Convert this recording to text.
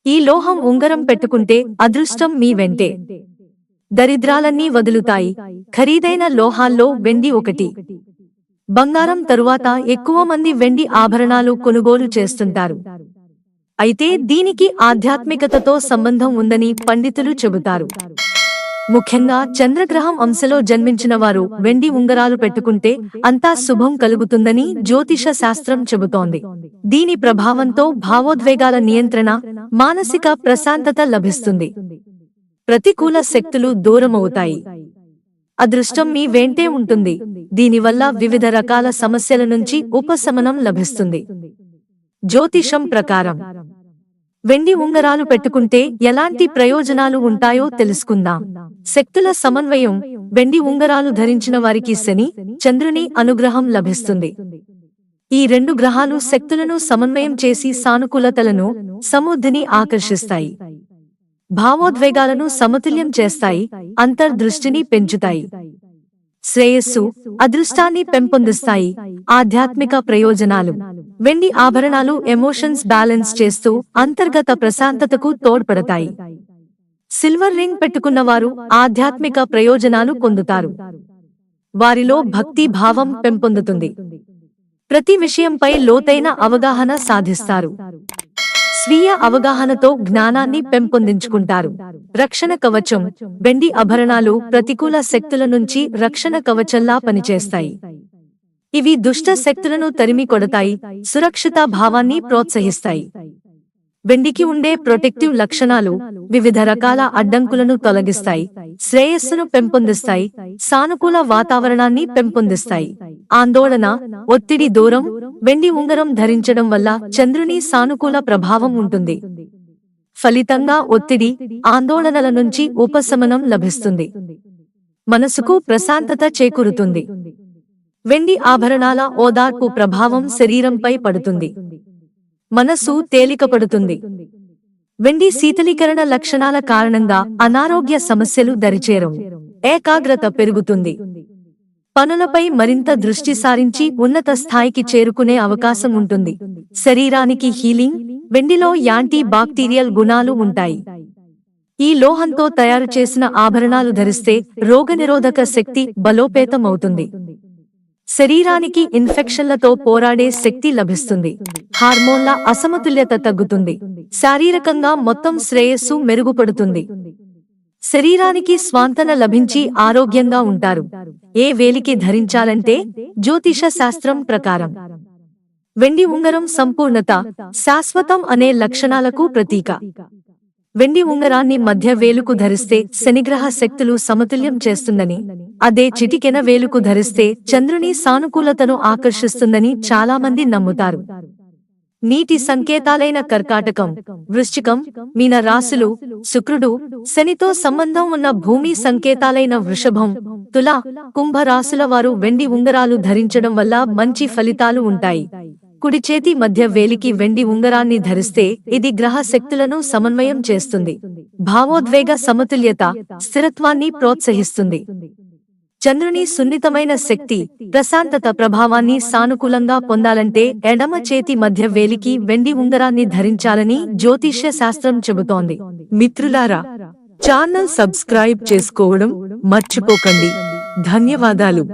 ఈ లోహం ఉంగరం పెట్టుకుంటే అదృష్టం మీ వెంటే. దరిద్రాలన్నీ వదులుతాయి. ఖరీదైన లోహాల్లో వెండి ఒకటి. బంగారం తరువాత ఎక్కువ మంది వెండి ఆభరణాలు కొనుగోలు చేస్తుంటారు. అయితే దీనికి ఆధ్యాత్మికతతో సంబంధం ఉందని పండితులు చెబుతారు. ముఖ్యంగా చంద్రగ్రహం అంశలో జన్మించిన వారు వెండి ఉంగరాలు పెట్టుకుంటే అంతా శుభం కలుగుతుందని జ్యోతిష శాస్త్రం చెబుతోంది. దీని ప్రభావంతో భావోద్వేగాల నియంత్రణ, మానసిక ప్రశాంతత లభిస్తుంది. ప్రతికూల శక్తులు దూరమవుతాయి. అదృష్టం మీ వెంటే ఉంటుంది. దీనివల్ల వివిధ రకాల సమస్యల నుంచి ఉపశమనం లభిస్తుంది. జ్యోతిషం ప్రకారం వెండి ఉంగరాలు పెట్టుకుంటే ఎలాంటి ప్రయోజనాలు ఉంటాయో తెలుసుకుందాం. శక్తుల సమన్వయం. వెండి ఉంగరాలు ధరించిన వారికి శని, చంద్రుని అనుగ్రహం లభిస్తుంది. ఈ రెండు గ్రహాలు శక్తులను సమన్వయం చేసి సానుకూలతలను, సమృద్ధిని ఆకర్షిస్తాయి. భావోద్వేగాలను సమతుల్యం చేస్తాయి. అంతర్దృష్టిని పెంచుతాయి. శ్రేయస్సు, అదృష్టాన్ని పెంపొందిస్తాయి. ఆధ్యాత్మిక ప్రయోజనాలు. వెండి ఆభరణాలు ఎమోషన్స్ బ్యాలెన్స్ చేస్తూ అంతర్గత ప్రశాంతతకు తోడ్పడతాయి. సిల్వర్ రింగ్ పెట్టుకున్నవారు ఆధ్యాత్మిక ప్రయోజనాలు పొందుతారు. వారిలో భక్తి భావం పెంపొందుతుంది. ప్రతి విషయంపై లోతైన అవగాహన సాధిస్తారు. స్వీయ అవగాహనతో జ్ఞానాన్ని పెంపొందించుకుంటారు. రక్షణ కవచం. వెండి ఆభరణాలు ప్రతికూల శక్తుల నుంచి రక్షణ కవచంలా పనిచేస్తాయి. ఇవి దుష్ట శక్తులను తరిమి కొడతాయి, సురక్షిత భావాన్ని ప్రోత్సహిస్తాయి. వెండికి ఉండే ప్రొటెక్టివ్ లక్షణాలు వివిధ రకాల అడ్డంకులను తొలగిస్తాయి, శ్రేయస్సును పెంపొందిస్తాయి, సానుకూల వాతావరణాన్ని పెంపొందిస్తాయి. ఆందోళన, ఒత్తిడి దూరం. వెండి ఉంగరం ధరించడం వల్ల చంద్రుని సానుకూల ప్రభావం ఉంటుంది. ఫలితంగా ఒత్తిడి, ఆందోళనల నుంచి ఉపశమనం లభిస్తుంది. మనసుకు ప్రశాంతత చేకూరుతుంది. వెండి ఆభరణాల ఓదార్పు ప్రభావం శరీరంపై పడుతుంది. మనసు తేలికపడుతుంది. వెండి శీతలీకరణ లక్షణాల కారణంగా అనారోగ్య సమస్యలు దరిచేరవు. ఏకాగ్రత పెరుగుతుంది. పనులపై మరింత దృష్టి సారించి ఉన్నత స్థాయికి చేరుకునే అవకాశం ఉంటుంది. శరీరానికి హీలింగ్. వెండిలో యాంటీ బాక్టీరియల్ గుణాలు ఉంటాయి. ఈ లోహంతో తయారు చేసిన ఆభరణాలు ధరిస్తే రోగనిరోధక శక్తి బలోపేతమవుతుంది. శరీరానికి ఇన్ఫెక్షన్లతో పోరాడే శక్తి లభిస్తుంది. హార్మోన్ల అసమతుల్యత తగ్గుతుంది. శారీరకంగా మొత్తం శ్రేయస్సు మెరుగుపడుతుంది. శరీరానికి స్వాంతన లభించి ఆరోగ్యంగా ఉంటారు. ఏ వేలికి ధరించాలంటే జ్యోతిష శాస్త్రం ప్రకారం వెండి ఉంగరం సంపూర్ణత, శాశ్వతం అనే లక్షణాలకు ప్రతీక. వెండి ఉంగరాన్ని మధ్య వేలుకు ధరిస్తే శనిగ్రహ శక్తులు సమతుల్యం చేస్తుందని, అదే చిటికెన వేలుకు ధరిస్తే చంద్రుని సానుకూలతను ఆకర్షిస్తుందని చాలామంది నమ్ముతారు. నీటి సంకేతాలైన కర్కాటకం, వృశ్చికం, మీన రాశులు, శుక్రుడు, శనితో సంబంధం ఉన్న భూమి సంకేతాలైన వృషభం, తుల, కుంభ రాశుల వారు వెండి ఉంగరాలు ధరించడం వల్ల మంచి ఫలితాలు ఉంటాయి. కుడి చేతి మధ్య వేలికి వెండి ఉంగరాన్ని ధరిస్తే ఇది గ్రహ శక్తులను సమన్వయం చేస్తుంది. భావోద్వేగ సమతుల్యత, స్థిరత్వాన్ని ప్రోత్సహిస్తుంది. చంద్రుని సున్నితమైన శక్తి, ప్రశాంతత ప్రభావాన్ని సానుకూలంగా పొందాలంటే ఎడమ చేతి మధ్య వేలికి వెండి ఉంగరాన్ని ధరించాలని జ్యోతిష్య శాస్త్రం చెబుతోంది. మిత్రులారా, ఛానల్ సబ్స్క్రైబ్ చేసుకోవడం మర్చిపోకండి. ధన్యవాదాలు.